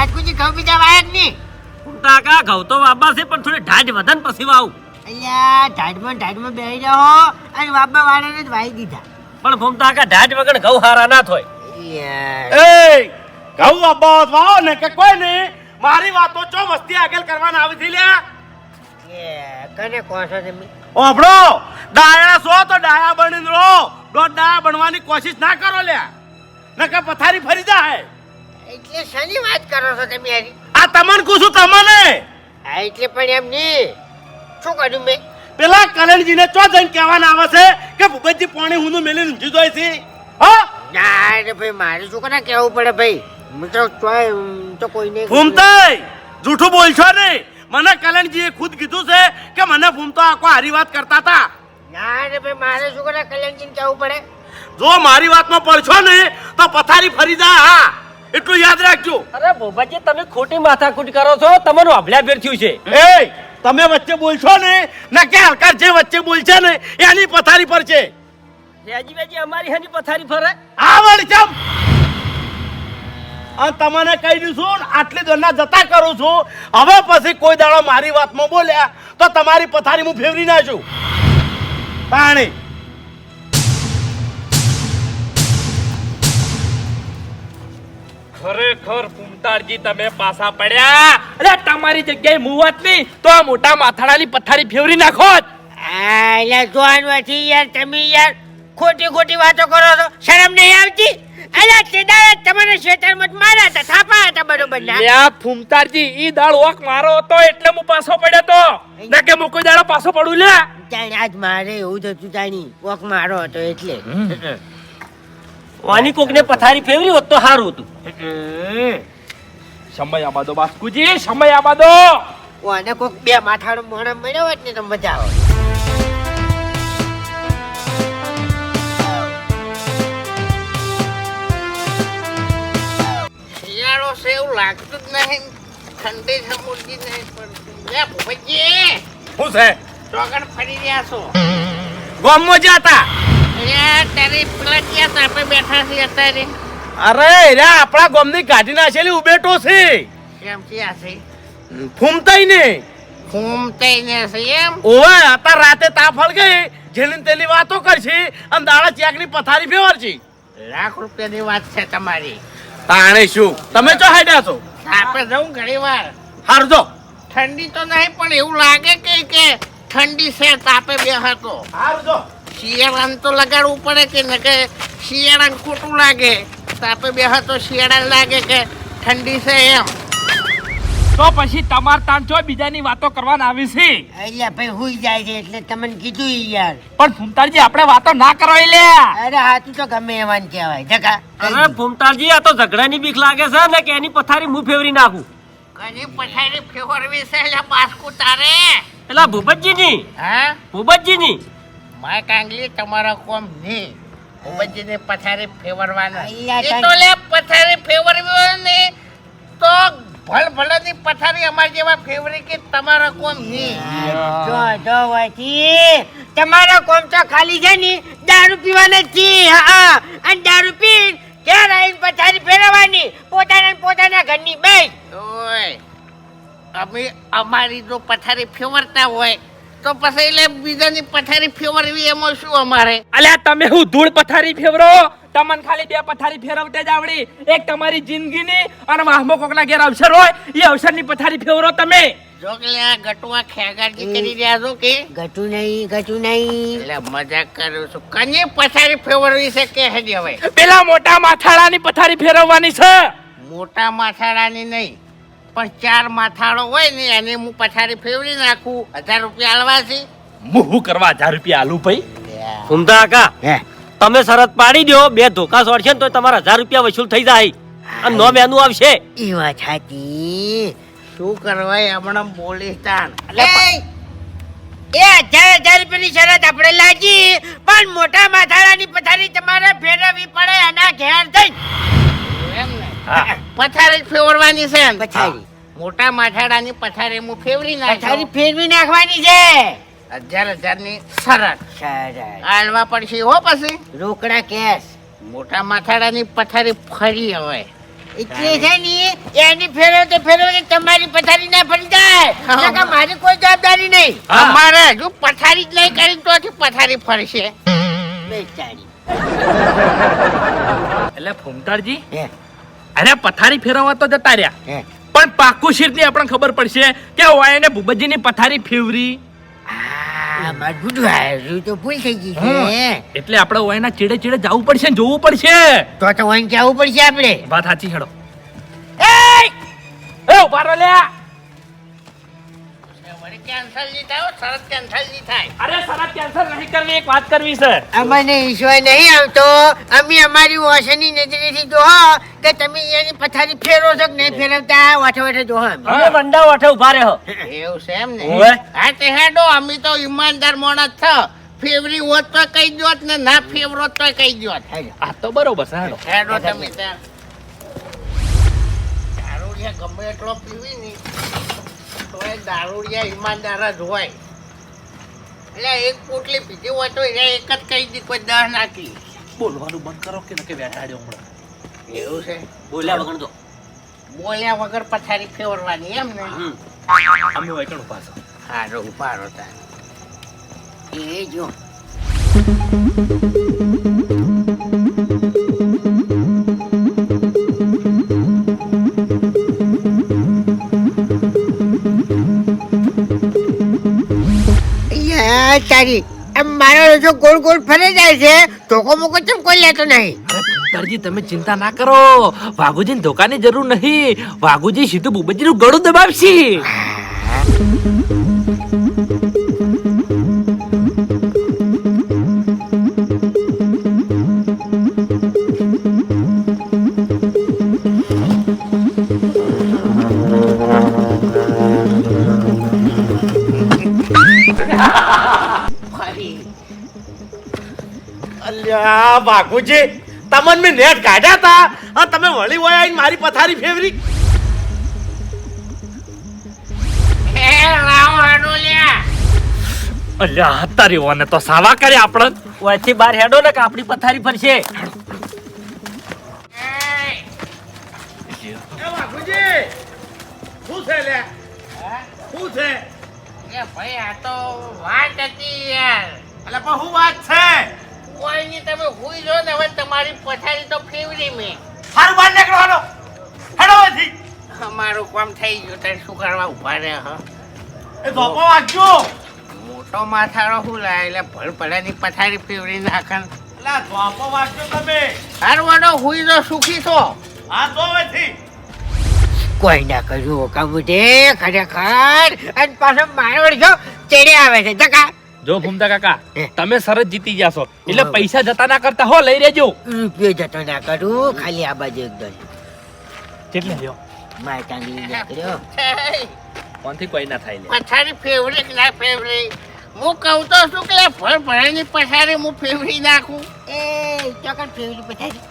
રાજકુજી ઘઉં બીજા વાયક ની કાકા ઘઉં તો વાબા છે પણ થોડી ઢાઢ વધન પછી વાવ. અલ્યા ઢાઢમાં બેહી જાઓ અને વાબા વાળાને જ વાઈ દીધા. પણ ભૂમતા કાકા ઢાઢ વગર ઘઉં હારા ના થાય. એ ઘઉં વાબા વાવ ને કે કોઈ નહીં. મારી વાતો ચો મસ્તી આગળ કરવાના આવી થી લ્યા. કને કહો છો તમે? ઓભળો ડાયા છો તો ડાયા બનીને રહો. દોઢ ડાયા બનવાની કોશિશ ના કરો લ્યા, નકર પથારી ફરી જાય. એટલે શેની વાત કરો છો તમે યાર? આ તમને કહું છું તમને. હા એટલે પણ એમ નહીં. શું કર્યું મેં? પેલા કલણજીને ચો જઈને કહેવાના આવે છે કે ભૂપતજી પાણી હું મેલીને ઊંઘી જાય છે. હા ના રે ભાઈ મારે શું કરે કેવું પડે ભાઈ. હું તો કોઈને ફૂમતાઈ જૂઠું બોલશો નહીં. મને કલણજીએ ખુદ કીધું છે કે મને ફૂમતો આખો હારી વાત કરતા હતા. ના રે ભાઈ મારે શું કરે કલ્યાણજીને કેવું પડે? જો મારી વાતમાં પડશો ને તો પથારી ફરી જાય. હા એટલું યાદ રાખજો. અરે ભૂપતજી તમે ખોટી માથાકૂટ કરો છો, તમારું અભલા ફેર થયું છે. એ તમે વચ્ચે બોલશો ને ના કે હલકાર જે વચ્ચે બોલશે ને એની પથારી પર છે. રેજીબાજી અમારી હની પથારી ફરે. આ વળચમ આ તમને કહી દઉં છું આટલી દોરના જતા કરું છું. હવે પછી કોઈ દાડો મારી વાતમાં બોલ્યા તો તમારી પથારી હું ફેરવી નાખું. પાણી ખરેખર ફૂમતાળજી તમે પાછા પડ્યા. અરે તમારી જગ્યાએ મુવત નહીં તો આ મોટા માથાડાની પથારી ફેરવી નાખો. એટલે જોવાનું યાર તમે યાર ખોટી વાતો કરો છો. શરમ નહીં આવતી? અલ્યા તે દાડે તમારે શેતારમાં માર્યા હતા, થાપા હતા બરોબર ના? લ્યા ફૂમતાળજી ઈ દાળ ઓક મારો હતો એટલે હું પાછો પડ્યો તો. ના કે હું કોઈ દાડો પાછો પડું લે. જાણે આજ મારે એવું જ હતું તાણી કોક મારો હતો એટલે. વાની કોકને પથારી ફેરવી હોત તો સારું હતું. સમય આબાદો બાસ્કુજી, સમય આબાદો. ઓને કોક બે માથાનો મોણા મળ્યો હોત ને તો મજા આવે. શિયાળો છે એવું લાગતું જ નહીં. ઠંડી સમુદ્રી નહીં પડતી. ભૂપતજી શું છે? ચોકડ ફરી રહ્યા છો? ગોમમાં જતા. તારી પેલા ક્યાં તાપે બેઠા છે અત્યારે? અરે રે આપણા ગોમની કાઢી નાખેલી ઉબેટો છે. કેમ ક્યાં છે? ફૂમતાઈ ને ફૂમતાઈને છે એમ? ઓય અત્યારે રાતે તાફળ ગઈ જેની તેલી વાતો કરશે અને દાડા ચેકની પથારી ફેરવશે. લાખ રૂપિયાની વાત છે તમારી. તાણે શું તમે ચો હાડ્યા છો? તાપે જવું ઘણી વાર. હારજો ઠંડી તો નહીં પણ એવું લાગે કે ઠંડી છે તાપે બેહતો. હારજો. શિયાળાને તો લગાડવું પડે કે ન કે શિયાળાને ખોટું લાગે. તાપે બેહતો શિયાળાને લાગે કે ઠંડી છે એમ. તો પછી તમાર તાન જો બીજાની વાતો કરવાના આવી છે. અલ્યા ભાઈ હુઈ જાય છે એટલે તમને કીધું યાર. પણ ફૂમતાળજી આપણે વાતો ના કરવાય લે. અરે હાથું તો ગમે એવાને કહેવાય. જગા અરે ભૂમતાળજી આ તો ઝઘડાની બીક લાગે છે ને કે એની પથારી હું ફેરવી નાખું. કની પથારી ફેરવી છે એટલે પાસકુ તારે? પેલા ભૂપતજીની. હા ભૂપતજીની માય કાંગલી તમારા કોમ નહીં. ભૂપતજીને પથારી ફેરવાના. અલ્યા એ તો લે પથારી ફેરવી ને તો ભલભલાની પથારી અમાર જેવા ફેવરી કે તમારા કોમ નહીં. જો વાથી તમારો કોમ તો ખાલી છે ને દારૂ પીવાના જ છે. હા અને દારૂ પી ઘેર આવીને પથારી ફેરવવાની પોતાના ઘરની બેસ. ઓય અમે અમારી જો પથારી ફેવરતા હોય તો પછી એટલે બીજાની પથારી ફેવરવી એમાં શું અમારે? અલ્યા તમે હું ધૂળ પથારી ફેરવો. તમને ખાલી બે પથારી ફેરવતે જ આવડી. એક તમારી જિંદગીની અને વાહમો કોકના ઘેર અવસર હોય એ અવસરની પથારી ફેરવો તમે. જો કે લે આ ગટુઆ ખેગારજી કરી રહ્યા છો કે ઘટું નહીં. એટલે મજાક કરું છું. કની પથારી ફેવરવી છે કે હજી હવે? પેલા મોટા માથાડાની પથારી ફેરવવાની છે. મોટા માથાડાની નહીં પણ 4 માથાડો હોય ને એને હું પથારી ફેરવી નાખું. 1000 રૂપિયા આલવા છે. મુહુ કરવા 1000 રૂપિયા આલુ ભાઈ. ફૂમતા કાકા તમે શરત પાડી દો, 2 ધોકા સોડશે ને તો તમારા 1000 રૂપિયા વસૂલ થઈ જાય અને નો મેનુ આવશે. એ વાત સાચી. શું કરવાય હમણાં બોલીશ તાન. એ 1000 રૂપિયાની શરત આપણે લાગી પણ મોટા માથાડાની પથારી તમારે ફેરવવી પડે એના ઘેર જઈને. એમ ને પથારી ફેરવાની છે ને? પથારી મોટા માથાડાની પથારી હું ફેરવી પથારી નાખી. ફેરવી નાખવાની છે. 1000 ની શરત સરસ. આલવા પડશે હો. પછી રોકડા કેશ. મોટા માથાડાની પથારી ફરી હવે એટલે છે ને એની ફેરવતે તમારી પથારી ના ફરી જાય નકર મારી કોઈ જવાબદારી નહીં. અમારે હજુ પથારી જ નહીં કરી તો પથારી ફરશે. બેચારી. એટલે ફૂમતાડજી હે, અરે પથારી ફેરવવા તો જતા રહ્યા હે. પણ પાકું શીરની આપણને ખબર પડશે કે ઓયાને ભૂપતજીની પથારી ફેવરી. આ મારું ગુડું હારું તો ભૂલ થઈ ગઈ છે. એટલે આપણે ઓયાના ચીડે ચીડે જવું પડશે ને જોવું પડશે. તો વહીને જવું પડશે આપણે. વાત સાચી હેડો. એ ઉભા રહો લ્યા. વળી કેન્સલ નહીં થાય, શરત કેન્સલ નહીં થાય. અરે શરત કેન્સલ નહીં કરવી, એક વાત કરવી છે. અમને ઈશ્વર નહીં આવતો. અમે અમારી ઓશની નજરેથી જોહો કે તમે એની પથારી ફેરવો છો કે નહીં ફેરવતા. વાઠે વાઠે જોહો અમે. અમે વંડા વાઠે ઉભા રહ્યો. એવું છે એમ ને? ઓવે. હા તે હેડો, અમે તો ઈમાનદાર માણસ છો. ફેવરી હોત તો કહી દ્યોત ને ના ફેવરો તો કહી દ્યોત. આ તો બરોબર છે હેડો. હેડો તમે ત્યાં. દારૂડિયા ગમે એટલો પીવી ને તોય દારૂડિયા ઈમાનદાર જ હોય. એટલે એક પોટલી પીધી હોય તો એને એક જ કહી દી, કોઈ 10 નાખી. બોલવાનું બંધ કરો કે નકે બેઠાડ્યો હમણાં. એવું છે? બોલ્યા વગર તો બોલ્યા વગર પથારી ફેરવાની એમ ને? અમે વૈકણ ઉભા છો. હારો ઉપાડો તાર. એ જો યાર તારી આમ મારો જો ગોળ ગોળ ફરે જાય છે. ધોકો મોકો ચમ કોઈ લેતો નહીં. અરે ફૂમતાડજી તમે ચિંતા ના કરો. વાઘુજીને ધોકાની જરૂર નહીં. વાઘુજી સીધું ભૂપતજીનું ગળું દબાવશે. અલ્યા બાપુજી, તમને મેં નેટ કાઢ્યા તા અને તમે વળી વયા આઈને મારી પથારી ફેવરી. એ લાવો હાડો લ્યા. અલ્યા તારી ઓને તો સાવા કરે આપણે. ઓયથી બહાર હેડો ને કે આપણી પથારી ફરશે. એ બાપુજી, શું છે લે? શું છે? એ ભાઈ આ તો વાત હતી યાર. અલ્યા પણ શું વાત છે? કોઈ નહીં, તમે હુઈ જો ને હવે તમારી પથારી તો ફેવરી મેં. હારું બહાર નીકળવાનો. હેડો અહીંથી. અમારું કામ થઈ ગયું, તારે શું કરવા ઉભા રહ્યા? એ ધોકો વાગજો. મોટો માથાળો શું લાય એટલે ભળભળાની પથારી ફેવરી નાખન. અલ્યા ધોકો વાગજો તમે. હારું વાડો હુઈ જો, સુખી છો. હા તો અહીંથી. કોઈ ના કર્યું કામ છે ખરેખર. અને પાછો મારો વળી ચેડે આવે છે જકા. જો ભૂમતા કાકા હે. તમે સરસ જીતી જશો એટલે પૈસા જતા ના કરતા હો લઈ લેજો. રૂપિયો જતો ના કરું. ખાલી આ બાજુ એકદમ કેટલે લ્યો માય ચાંદી નીકળ્યો. કોનથી કોઈ ના થાય લે. પથારી ફેવરી કે ના ફેવરી? હું કહું તો શું કે ભળભળાની પથારી હું ફેવરી નાખું? એ ચોકન ફેવરી પથારી.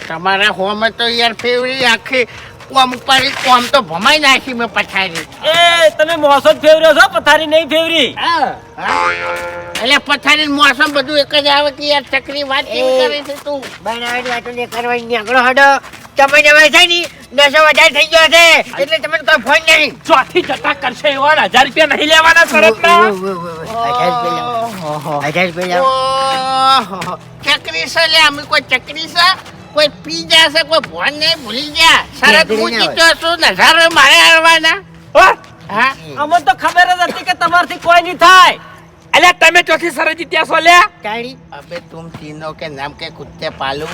તમારા હોમ તો યાર ફેવરી આખી કોમ ઉપર કોમ તો ભમાઈ નાખી મેં પથારી. એ તમે મોસો જ ફેવર્યો છો, પથારી નહીં ફેવરી. એટલે પથારી મોસમ બધું એક જ આવે કે યાર ચકરી વાત કેવી કરે છે તું? બનાવેલી વાતો ને કરવાની નીકળો હડો. તમે હવે છે ને નશો વધારે થઈ ગયો છે એટલે તમને કોઈ ફોન નહીં. ચોથી જતા કરશે એવા 1000 રૂપિયા નહીં લેવાના શરતના. 1000 રૂપિયા લાવો. ઓહો, ચકરી છે લે, અમે કોઈ ચકરી છે? કોઈ પી જશે, કોઈ ભોન નહીં, ભૂલી ગયા. શરત હું જીત્યો છું, 1000 મારે હારવાના. હા અમને તો ખબર જ હતી કે તમારથી કોઈ નહીં થાય. અલ્યા તમે ચોથી સરસ જીત્યા છો લ્યા. તાળી અબે તુમ તીનો કે નામ કે કુત્તે પાલું.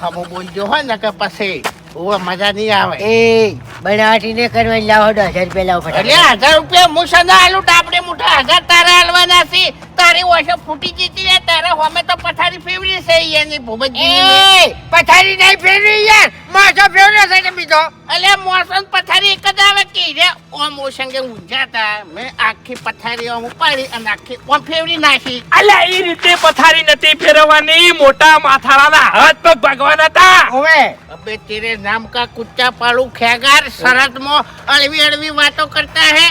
હમો બોલજો હોય ને કે પછી ઓ મજા નહીં આવે. એ બનાવટી ને કરવાની લાવો 1000 રૂપિયા લાવો એટલે ફટાફટ. 1000 રૂપિયા મુસા આલુ ટાપડે મુઠા 1000 તારે હાલવાના છે. તારી ઓછો ફૂટી જીતી લે. તારે હોમે તો પથારી ફેવરી છે એની ભૂપતજીની. એ પથારી નહીં ફેરવી યાર. માસો ફેરવ્યો છે ને બીજો. એટલે મોસમ પથારી એક જ આવે કે રે ઓમ ઓસંગે ઊંઝાતા મેં આખી પથારી ઓમ ઉપાડી અને આખી ઓમ ફેવરી નાખી. અલ્યા એ રીતે પથારી નથી ફેરવવાની. મોટા માથાળાના હાથ પગ ભાગવાના હતા. હવે અબે તેરે નામ કા કુત્તા પાલુ ખેગાર શરતમાં અળવી અળવી વાતો કરતા હે.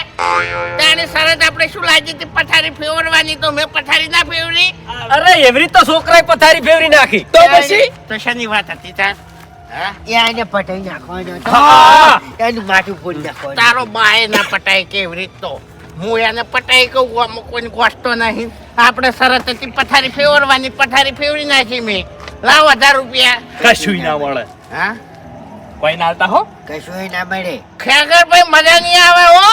તારે શરત આપણે શું લાગી હતી પથારી ફેરવાની, તો મેં પથારી ના ફેરવી. અરે એવી રીતે છોકરાએ પથારી ફેવરી નાખી. તો પછી તો શાની વાત હતી તાર? હા? એ આને પટાઈ નાખવાનો હતો. હા. એનું માથું ફોડી નાખવાનું. તારો બાએ ના પટાય કેવી રીત તો હું એને પટાઈ કહું આમાં કોઈને ગોઠતો નહીં આપણે સરતથી પથારી ફેરવાની પથારી ફેરવી નાખી મેં લાવ 1000 રૂપિયા કશું ના મળે. હા કોઈ ના આવતા હો કશું ના મળે. ખેગર ભાઈ મજા નહીં આવે હો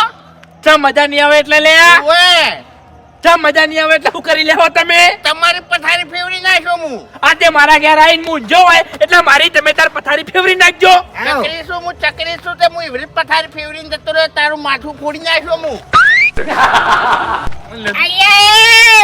ચા મજા નહીં આવે એટલે લે આ. ઓએ ચા મજા નહીં આવે એટલે શું કરી લેવો તમે તમારી પથારી ફેરવી નાખ્યો હું આજે મારા ઘેર આવીને હું જો હોય એટલે મારી તમે તાર પથારી ફેવરી નાખજો આવો. ચકરી છું તે હું એવી રીતે પથારી ફેરવીને જતો રહ્યો તારું માથું ફોડી નાખ્યો હું અયે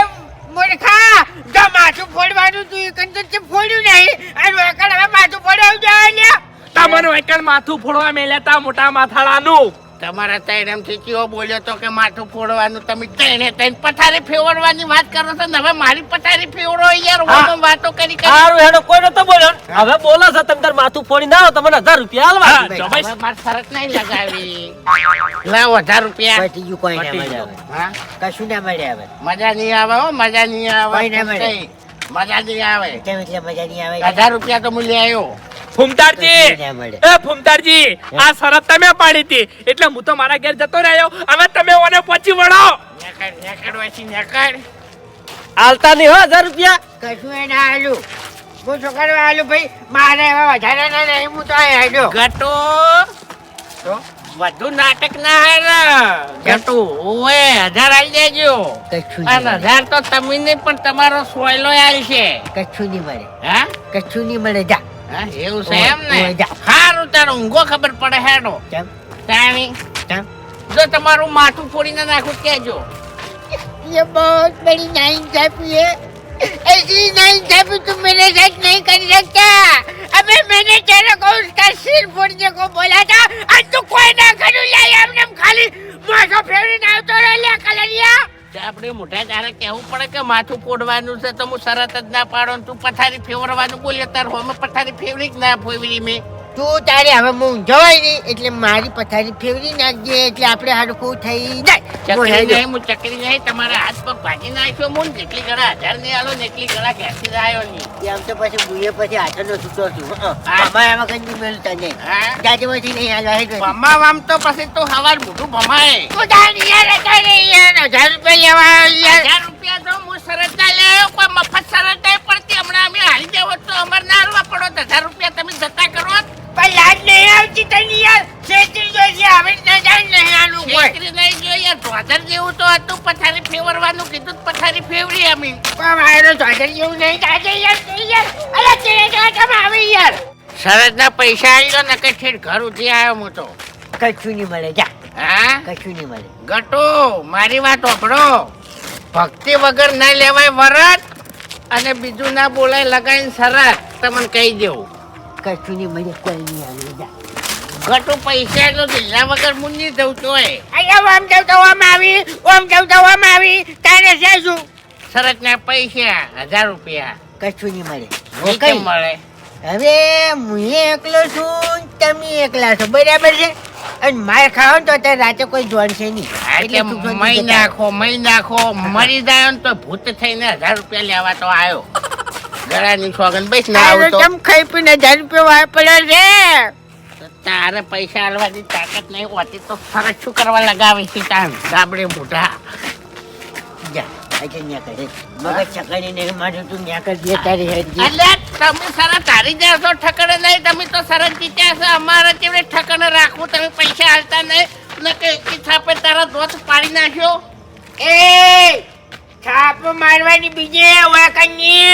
મૂર્ખા, જો માથું ફોડવાનું તું એ કંઈ તો ફોડ્યું નહીં અને વળકણ હવે માથું ફોડાવી જાય લ્યા. તમારું એકણ માથું ફોડવા મેલ્યા તા મોટા માથાળાનું તમારા તૈણમથી કેવો બોલ્યો તો કે માથું ફોડવાનું તમે તૈણ પથારી ફેરવવાની વાત કરો છો ને હવે મારી પથારી ફેરવો યાર હું વાતો કરી સારું હેડો કોઈ નતો બોલ્યો હવે બોલો છો તમે તાર માથું ફોડી ના આવો તમને 1000 રૂપિયા હા, આલવા જો ભાઈ. મારે શરત નહીં લગાવી લાવ 1000 રૂપિયા પતી ગયું, કોઈ ના પતી મળે ગયું. હવે. હા કશું ના મળે હવે. મજા નહીં આવે હો મજા નહીં આવે કોઈ ના મળે. કઈ. મજા નહીં આવે કેમ એટલે મજા નહીં આવે? 1000 રૂપિયા તો હું લઈ આવ્યો ફૂમતારજી કશું ના મળે. એ ફૂમતારજી આ શરત તમે પાડી હતી એટલે હું તો મારા ઘેર જતો રહ્યો હવે તમે ઓને પહોંચી વળો નેકડ વાંચી નેકડ આલતા નહીં હો 1000 રૂપિયા કશું એ ના આલું. હું શું કરવા આલું ભાઈ? મારે હવે વધારે ના નહીં, હું તો અહીં આલ્યો. ગટુ વધુ નાટક ના હાર ગટુ ઓએ 1000 આલી દેજો કશું નહીં અને મળે. 1000 તો તમે નહીં પણ તમારો સોયલો આલશે કશું નહીં મળે. હા કશું નહીં મળે. જા. હા, એવું છે એમ ને ઓય, જા. સારું તારું ઊંઘો ખબર પડે હેડો કેમ? તાણી કેમ? જો તમારું માથું ફોડીને નાખું કહેજો ये बहुत बड़ी नाइंसाफी है. ऐसी नाइंसाफी तुम मेरे साथ नहीं कर सकता. अबे मैंने तेरे को उसका सिर फोड़ने को बोला था. आज तो कोई ना करूँ लाई हमने खाली माथो फेरवीने આવતો રહે લે કલરિયા. તો આપણે મોઢા તારે કહેવું પડે કે માથું ફોડવાનું છે તો હું શરત જ ના પાડો ને તું પથારી ફેરવવાનું બોલ્યો તાર હોમે પથારી ફેરવી જ ના ફેરવી મેં તું તારે હવે હું જવાય નહીં એટલે મારી પથારી ફેરવી નાખજે એટલે આપણે હરખું થઈ જાય. ચકરી નહીં હું ચકરી નહીં તમારા હાથ પગ ભાજી નાખ્યો હું જેટલી ગળા 1000 નહીં આલો ને એટલી ગળા ઘેરથી જ આવ્યો નહીં આમ તો પછી બુએ પછી હાથનો છૂટો છું. આમાં કંઈ મેળતા નહીં. હા જાજે પછી નહીં હાલવા હેડ. ભમાવામ તો પછી તો હવાર મોઢું ભમાય તું તાર યાર હતા ને યાર 1000 રૂપિયા લેવા આવ્યો યાર. 1000 રૂપિયા તો હું શરત ના લે આવ્યો કોઈ મફત શરત નહીં પડતી હમણાં અમે હારી જાવ તો અમારે ના હાલવા પડો તો 1000 રૂપિયા તમે જતા કરો પણ લાજ નહીં આવતી તને યાર. છેતરી જોઈશે હવે ના જાય નહીં આલું કોઈ. છેતરી નહીં જો યાર ધોધર જેવું તો હતું પથારી ફેરવવાનું કીધું તો પથારી ફેરવી અમે પણ મારો ધોધર જેવું નહીં થાય યાર. તું યાર અલા તેરે જોવામાં આવે યાર. શરત ના પૈસા આવી ગયો ને કે ઠેઠ ઘર ઉઠી આવ્યો હું તો કશું નહીં મળે. જા. હા કશું નહીં મળે. ગટુ મારી વાત ઓભળો ભક્તિ વગર ના લેવાય વરત અને બીજું ના બોલાય લગાઈને શરત તમને કહી દેવું કશું નહીં મળે. કોઈ નહીં આવે. જા. ગટુ પૈસા તો દિલ્લા વગર હું નહીં જઉં તોય અહીંયા ઓમ જવ તો ઓમ આવી ઓમ જવ તો ઓમ આવી તારે છે શું? શરત ના પૈસા 1000 રૂપિયા કશું નહીં મળે. ઈ કેમ મળે હવે હું એકલો છું તમે એકલા છો બરાબર છે અને માર ખાઓ ને તો અત્યારે રાતે કોઈ જોડશે નહીં. એટલે તું જોડતી મહી જતા. નાખો મરી જાય ને તો ભૂત થઈને 1000 રૂપિયા લેવા તો આવ્યો ગળાની સોગન બેસ ના તારો આવતો ચમ ખાઈ પીને 1000 રૂપિયા વાપરે છે. તો તારે પૈસા આલવાની તાકાત નહીં હોતી તો ફરજ શું કરવા લગાવી છે તાન ગાબડે મોઢા જા આજે ન્યા કરે મગજ ચકડી નહીં મારું તું ન્યા કર દે તારી હેડજી. એટલે તમે સરસ હારી જાવ છો ઠકડે નહીં તમે તો સરસ જીત્યા છો અમારે કેવડે ઠકડે રાખવું તમે પૈસા હાલતા નહીં ને કે એકી થાપે તારા દોત પાડી નાખ્યો એ છાપ મારવાની બીજે વાકની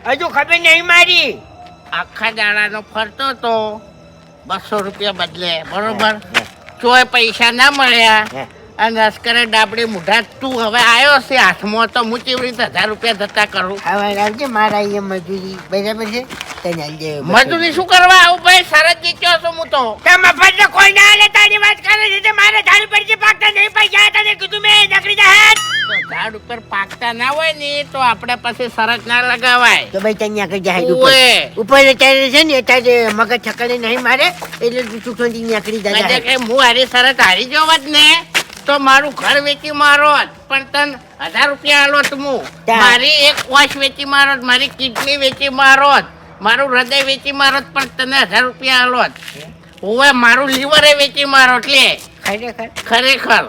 હજુ ખબર નહીં મારી. આખા દાડાનો ફરતો તો 200 રૂપિયા બદલે બરોબર ચોય પૈસા ના મળ્યા અને અસ્કરે ડાબડે મુઢા તું હવે આવ્યો છે હાથમાં તો હું કેવી રીતે 1000 રૂપિયા જતા કરું હવે આવજે મારા અહીંયા મજૂરી બરાબર છે તને આલજે. મજૂરી શું કરવા આવું ભાઈ સરસ જીત્યો છું હું તો તે મફત ને કોઈ ના આલે તારી વાત કરે છે તે મારે ધાડ પર જે પાકતા નહીં પૈસા હતા ને કીધું મેં નકરી જા તો ઝાડ ઉપર પાકતા ના હોય ને તો આપણે પછી સરસ ના લગાવાય તો ભાઈ ત્યાં કઈ જાય ઓએ. ઉપર અત્યારે છે ને અત્યારે મગજ છકડે નહીં મારે એટલે તું ચૂકવણી નીકળી કદાચ જાય. કે હું હારી સરસ હારી જવા જ ને તો મારું ઘર વેચી મારો પણ તન 1000 રૂપિયા આલો તું ત્યાં. મારી એક વોશ વેચી મારો મારી કિડની વેચી મારો મારું હૃદય વેચી મારો જ પણ તને 1000 રૂપિયા આલો જ. ઓવે મારું લીવરે વેચી મારો એટલે ખરેખર ખરેખર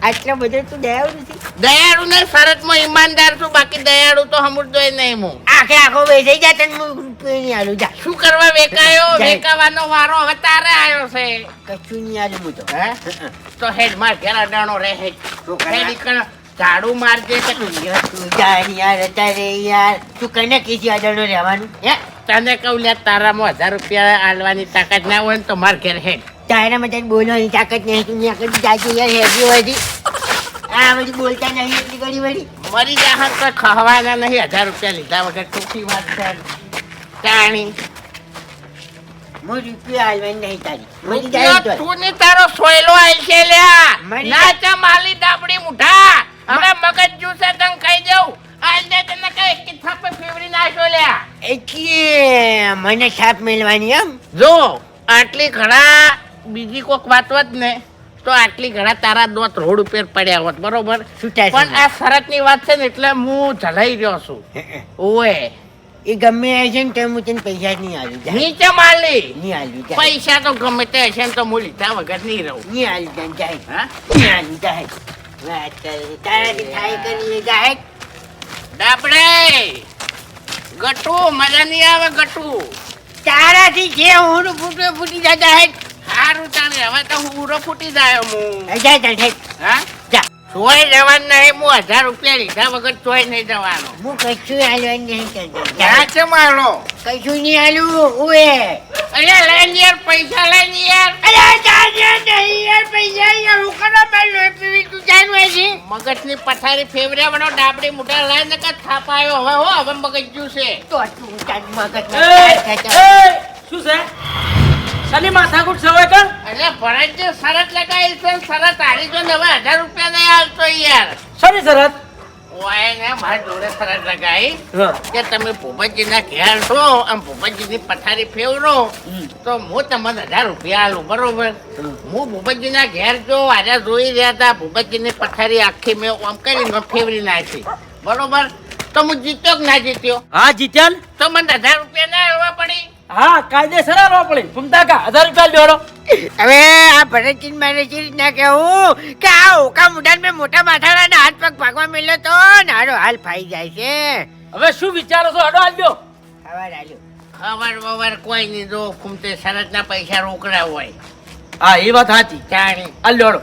આટલો બધો તું દયાળુ નથી. દયાળુ ને શરતમાં ઈમાનદાર છું, બાકી દયાળુ તો સમજતોય નહીં હું. આખે આખો વેચાઈ જા તને હું રૂપિયો નહીં આલું જા. શું કરવા વેકાયો? જાય. વેકાવાનો વારો હવે તારે આવ્યો છે. કશું નહીં આલું હું તો. હે? તો હેડ માર ઘેર અડાણો રહે હેડ. શું કરવા? હેડ ઈકણ ઝાડુ મારજે કે તું જા યાર અત્યારે યાર તું કને કીધી અડાડો રહેવાનું હે તને કહું લે તારામાં 1000 રૂપિયા આલવાની તાકાત ના હોય ને તો માર ઘેર હેડ. તારા માટે બોલવાની તાકાત નહીં તું ત્યાં કદી જાજે યાર હેડી વળી આ બધી બોલતા નહીં એટલી ઘડી વળી મરી જાહર તો ખવાના નહીં 1000 રૂપિયા લીધા વગર ટૂંકી વાત છે જાણી. હું રૂપિયા હાલવાની નહીં તારી મરી જાય રૂપિયો તો તું ને તારો સોયલો આલશે લ્યા. મરી ના ચા માલી ડાબડી મુઠા હવે મગજ જ્યુસે તને કહી દઉં આલ દે તને કઈ કે થાપે ફેવરી નાખ્યો લ્યા. એટલે મને છાપ મેળવાની એમ જો આટલી ઘણા બીજી કોક વાત હોત ને તો આટલી ઘણા તારા દોત રોડ ઉપર પડ્યા હોત બરોબર. છૂટા છે. પણ આ શરતની વાત છે ને એટલે હું ઝલાઈ રહ્યો છું. ઓએ એ ગમે હશે ને તો હું તને પૈસા જ નહીં આલું જા નીચે માલી નહીં આલું જા પૈસા તો ગમે તે હશે ને તો હું લીધા વગર નહીં રહું. નહીં આલું જા જાય હા નહીં આલું જાય વાત કરે તારાથી થાય કરી જાય ડાબડે ગટુ મજા નહીં આવે ગટુ. તારાથી જે હું ફૂટી જતા હે સારું ચાલે હવે તો હું ઉરો ફૂટી જાય હું. જા જા જા હા જા ચોય જવાનું નહીં હું 1000 રૂપિયા લીધા વગર ચોય નહીં જવાનો. હું કશું હાલવાનું નહીં કરતો ક્યાં છે મારો? કશું નહીં હાલું ઉએ અરે લઈને યાર પૈસા લઈને યાર. અરે જાજે નહીં યાર પૈસા યાર હું કરવા મારું પીવી તું જાણવા છે મગજની પથારી ફેવર્યા બનો ડાબડી મોટા લઈને કે થાપાયો હવે હો હવે મગજ જ્યું છે. તો તું તાર મગજ શું છે શની માથાકૂટ સવાય કર એટલે ભરાજ જે શરત લગાવી છે શરત હારી જો ને હવે 1000 રૂપિયા નહીં આવતો યાર. શની શરત ઓય ને મારી જોડે શરત લગાવી કે તમે ભૂપતજીના ઘેર છો આમ ભૂપતજીની પથારી ફેવરો તો હું તમને 1000 રૂપિયા આલું બરોબર. હું ભૂપતજીના ઘેર જો આજે જોઈ રહ્યા હતા ભૂપતજીની પથારી આખી મેં આમ કરીને ફેવરી નાખી બરોબર. તો હું જીત્યો કે ના જીત્યો? હા જીત્યાન તો મને 1000 રૂપિયા ના આવવા પડી. હા કાયદેસર આલવા પડે ઘૂમતા કા 1000 રૂપિયા લેવડો હવે આ ભરતજીને મારે જે રીતના કહેવું કે આ ઓકા મુઢાને મેં મોટા માથાડાના હાથ પગ ભાગવા મળ્યો તો નારો હાલ ફાઈ જાય છે હવે શું વિચારો છો અડો આલ્યો ખબર આલ્યો ખબર વબર કોઈ નહીં જો ખૂમતે શરતના પૈસા રોકડા હોય હા એ વાત સાચી જાણી. આલ્યો અડો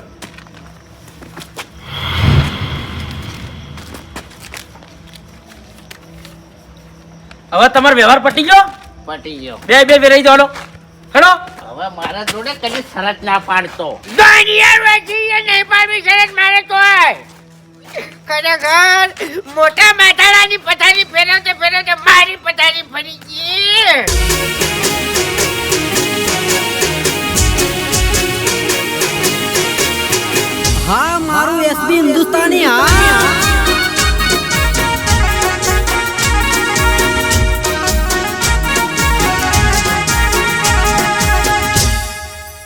હવે તમારો વ્યવહાર પટી ગયો પટી ગયો. બે રહી દો હેડો હવે મારા જોડે કદી શરત ના પાડતો. દોનિયા વેચી એ નહીં પાડવી શરત મારે તોય ખરેખર મોટા માથાડાની પથારી ફેરવતે ફેરવતે મારી પથારી ફરી ગઈ હા મારું એસબી હિન્દુસ્તાની હા